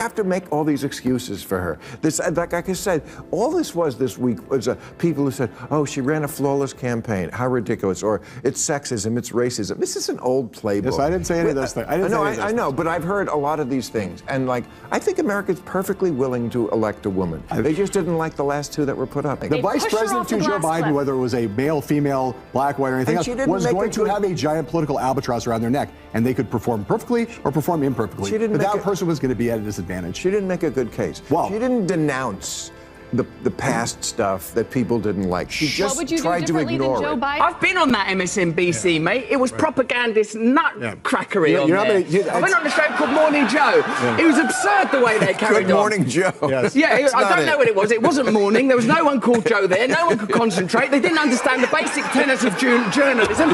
have to make all these excuses for her. This, like I said, all this was this week was people who said, "Oh, she ran a flawless campaign. How ridiculous!" Or it's sexism, it's racism. This is an old playbook. Yes, I didn't say any of those things. I know, but I've heard a lot of these things, and like I think America's perfectly willing to elect a woman. They just didn't like the last two that were put up. The vice president to Joe Biden, whether it was a male, female, black, white, or anything else, was going to have a giant political albatross around their neck, and they could perform perfectly or perform imperfectly. But that person was going to be at a disadvantage. She didn't make a good case. Well, she didn't denounce the past stuff that people didn't like. She just tried to ignore it. I've been on that MSNBC, mate. It was propagandist nutcrackery on there. I went on a show called Morning Joe. It was absurd the way they carried on. Good Morning Joe. Yes. Yeah, I don't know what it was. It wasn't morning. There was no one called Joe there. No one could concentrate. They didn't understand the basic tenets of journalism.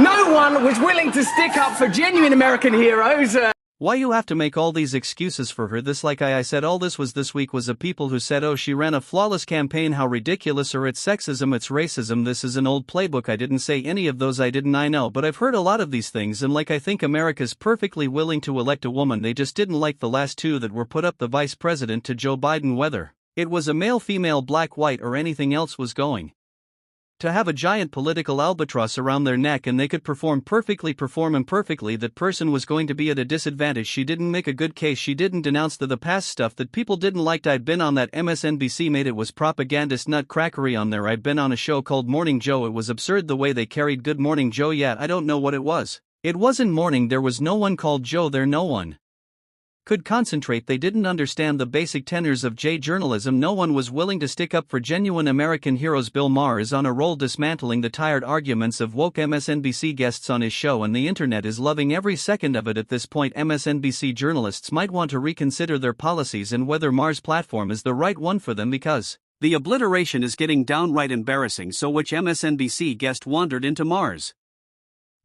No one was willing to stick up for genuine American heroes. Why you have to make all these excuses for her? This, like I said, all this week was a people who said, "Oh, she ran a flawless campaign, how ridiculous," or "It's sexism, it's racism, this is an old playbook." I didn't say any of those, I know, but I've heard a lot of these things, and like I think America's perfectly willing to elect a woman. They just didn't like the last two that were put up, the vice president to Joe Biden, whether it was a male, female, black, white, or anything else, was going to have a giant political albatross around their neck, and they could perform imperfectly. That person was going to be at a disadvantage. She didn't make a good case. She didn't denounce the past stuff that people didn't like. I'd been on that MSNBC, made it was propagandist nutcrackery on there. I'd been on a show called Morning Joe. It was absurd the way they carried Good Morning Joe. I don't know what it was. It wasn't morning. There was no one called Joe there. No one could concentrate. They didn't understand the basic tenors of journalism. No one was willing to stick up for genuine American heroes. Bill Maher is on a roll, dismantling the tired arguments of woke MSNBC guests on his show, and the internet is loving every second of it. At this point, MSNBC journalists might want to reconsider their policies and whether Maher's platform is the right one for them, because the obliteration is getting downright embarrassing. So which MSNBC guest wandered into Maher's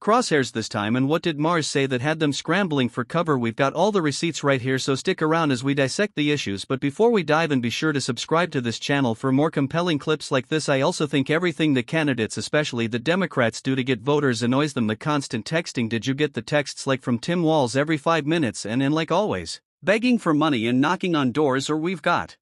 crosshairs this time, and what did Maher say that had them scrambling for cover? We've got all the receipts right here, so stick around as we dissect the issues. But before we dive in, be sure to subscribe to this channel for more compelling clips like this. I also think everything the candidates, especially the Democrats, do to get voters annoys them. The constant texting. Did you get the texts like from Tim Walz every 5 minutes? And like always, begging for money and knocking on doors. Or we've got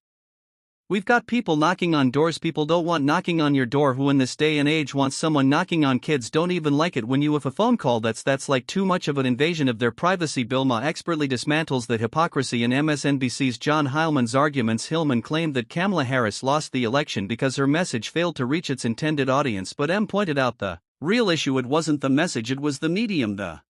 people knocking on doors. People don't want knocking on your door, who in this day and age wants someone knocking on. Kids don't even like it when you have a phone call. That's like too much of an invasion of their privacy. Bill Maher expertly dismantles the hypocrisy in MSNBC's John Heileman's arguments. Hillman claimed that Kamala Harris lost the election because her message failed to reach its intended audience, but M pointed out the real issue. It wasn't the message, it was the medium. The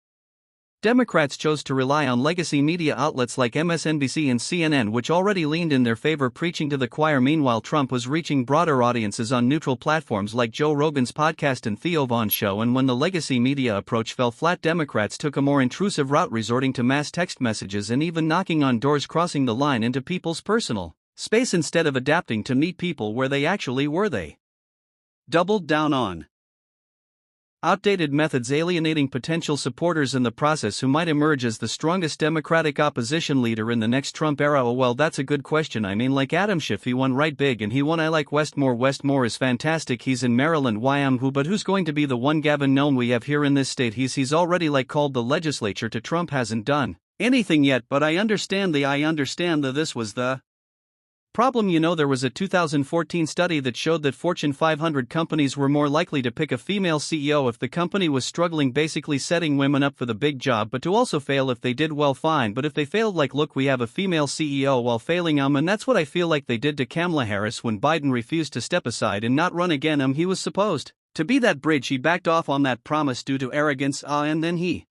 Democrats chose to rely on legacy media outlets like MSNBC and CNN, which already leaned in their favor, preaching to the choir. Meanwhile, Trump was reaching broader audiences on neutral platforms like Joe Rogan's podcast and Theo Von's show. And when the legacy media approach fell flat, Democrats took a more intrusive route, resorting to mass text messages and even knocking on doors, crossing the line into people's personal space instead of adapting to meet people where they actually were. They doubled down on outdated methods, alienating potential supporters in the process, who might emerge as the strongest Democratic opposition leader in the next Trump era. Oh, well, that's a good question. I mean, like Adam Schiff, he won right big, and he won. I like Westmore. Westmore is fantastic. He's in Maryland. Who? But who's going to be the one Gavin Nome we have here in this state? He's already like called the legislature to Trump. Hasn't done anything yet, but I understand that this was the problem. There was a 2014 study that showed that Fortune 500 companies were more likely to pick a female CEO if the company was struggling, basically setting women up for the big job, but to also fail if they did well, fine, but if they failed, like, look, we have a female CEO while failing. And that's what I feel like they did to Kamala Harris when Biden refused to step aside and not run again. He was supposed to be that bridge. He backed off on that promise due to arrogance, and then he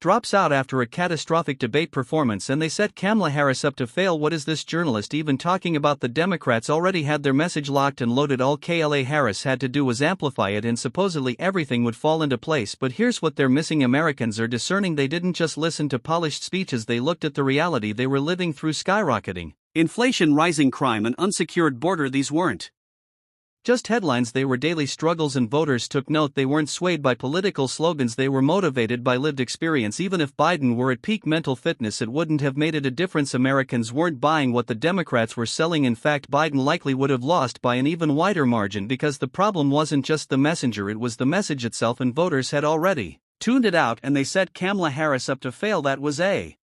drops out after a catastrophic debate performance, and they set Kamala Harris up to fail. What is this journalist even talking about? The Democrats already had their message locked and loaded. All Kamala Harris had to do was amplify it, and supposedly everything would fall into place. But here's what they're missing. Americans are discerning. They didn't just listen to polished speeches, they looked at the reality they were living through: skyrocketing inflation, rising crime, and unsecured border. These weren't just headlines, they were daily struggles, and voters took note. They weren't swayed by political slogans, they were motivated by lived experience. Even if Biden were at peak mental fitness, it wouldn't have made it a difference. Americans weren't buying what the Democrats were selling. In fact, Biden likely would have lost by an even wider margin, because the problem wasn't just the messenger, it was the message itself, and voters had already tuned it out, and they set Kamala Harris up to fail. That was a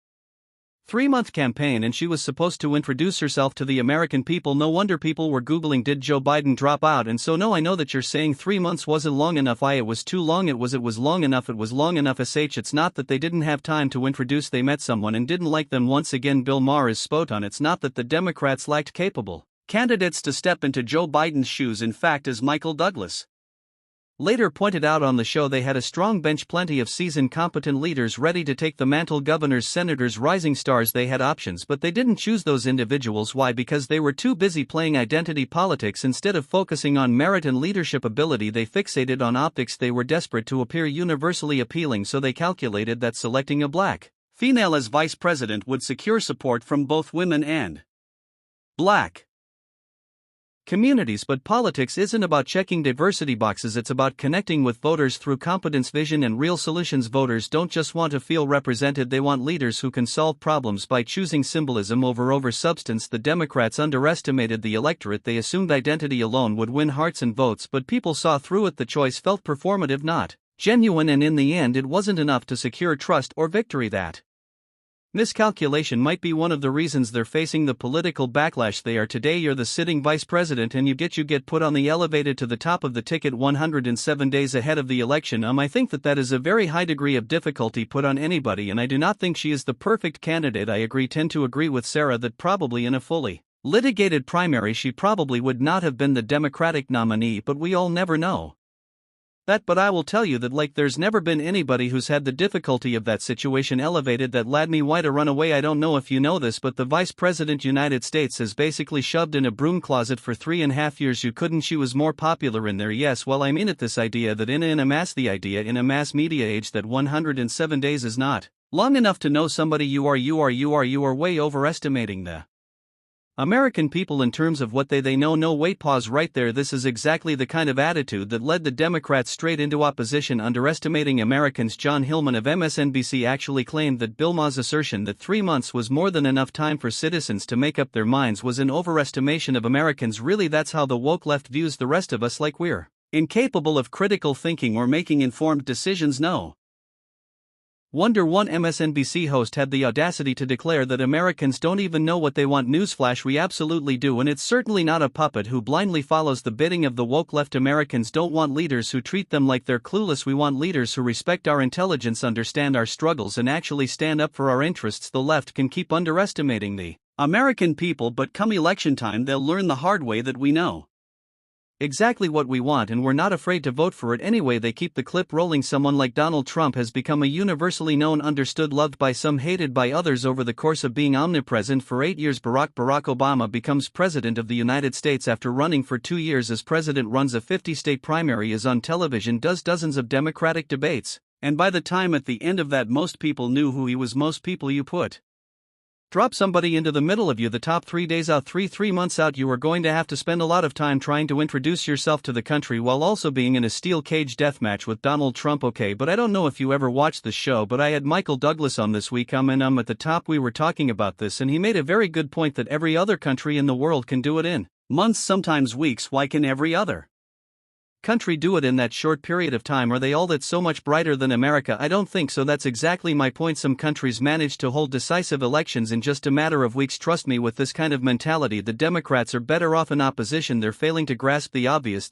3-month campaign and she was supposed to introduce herself to the American people. No wonder people were Googling, did Joe Biden drop out? And so no, I know that you're saying 3 months wasn't long enough. It was too long. It was long enough. It was long enough. It's not that they didn't have time to introduce, they met someone and didn't like them. Once again, Bill Maher is spot on. It's not that the Democrats lacked capable candidates to step into Joe Biden's shoes. In fact, as Michael Douglas later pointed out on the show, they had a strong bench, plenty of seasoned, competent leaders ready to take the mantle. Governors, senators, rising stars, they had options, but they didn't choose those individuals. Why? Because they were too busy playing identity politics instead of focusing on merit and leadership ability. They fixated on optics. They were desperate to appear universally appealing, so they calculated that selecting a black female as vice president would secure support from both women and black communities. But politics isn't about checking diversity boxes, it's about connecting with voters through competence, vision, and real solutions. Voters don't just want to feel represented, they want leaders who can solve problems by choosing symbolism over substance. The Democrats underestimated the electorate. They assumed identity alone would win hearts and votes, but people saw through it. The choice felt performative, not genuine, and in the end it wasn't enough to secure trust or victory. That miscalculation might be one of the reasons they're facing the political backlash they are today. You're the sitting vice president and you get put on the elevated to the top of the ticket 107 days ahead of the election. I think that is a very high degree of difficulty put on anybody, and I do not think she is the perfect candidate. I tend to agree with Sarah that probably in a fully litigated primary she probably would not have been the Democratic nominee, but we all never know that. But I will tell you that there's never been anybody who's had the difficulty of that situation elevated that led me why to run away. I don't know if you know this, but the Vice President United States has basically shoved in a broom closet for 3.5 years. You couldn't, she was more popular in there. Yes, well, I mean it, this idea that in a mass media age that 107 days is not long enough to know somebody. You are way overestimating the American people in terms of what they know. No, wait, pause right there. This is exactly the kind of attitude that led the Democrats straight into opposition, underestimating Americans. John Hillman of MSNBC actually claimed that Bill Maher's assertion that 3 months was more than enough time for citizens to make up their minds was an overestimation of Americans. Really, that's how the woke left views the rest of us, like we're incapable of critical thinking or making informed decisions. No wonder one MSNBC host had the audacity to declare that Americans don't even know what they want. Newsflash, we absolutely do, and it's certainly not a puppet who blindly follows the bidding of the woke left. Americans don't want leaders who treat them like they're clueless. We want leaders who respect our intelligence, understand our struggles, and actually stand up for our interests. The left can keep underestimating the American people, but come election time they'll learn the hard way that we know exactly what we want and we're not afraid to vote for it anyway. They keep the clip rolling. Someone like Donald Trump has become a universally known, understood, loved by some, hated by others over the course of being omnipresent for 8 years. Barack Obama becomes president of the United States after running for 2 years as president, runs a 50-state primary, is on television, does dozens of Democratic debates, and by the time at the end of that most people knew who he was. Most people, you drop somebody into the middle of you the top 3 days out, 3 months out, you are going to have to spend a lot of time trying to introduce yourself to the country while also being in a steel cage deathmatch with Donald Trump. Okay, but I don't know if you ever watched the show, but I had Michael Douglas on this week. At the top we were talking about this and he made a very good point that every other country in the world can do it in months, sometimes weeks. Why can every other country do it in that short period of time? Are they all that so much brighter than America? I don't think so. That's exactly my point. Some countries manage to hold decisive elections in just a matter of weeks. Trust me, with this kind of mentality, the Democrats are better off in opposition. They're failing to grasp the obvious.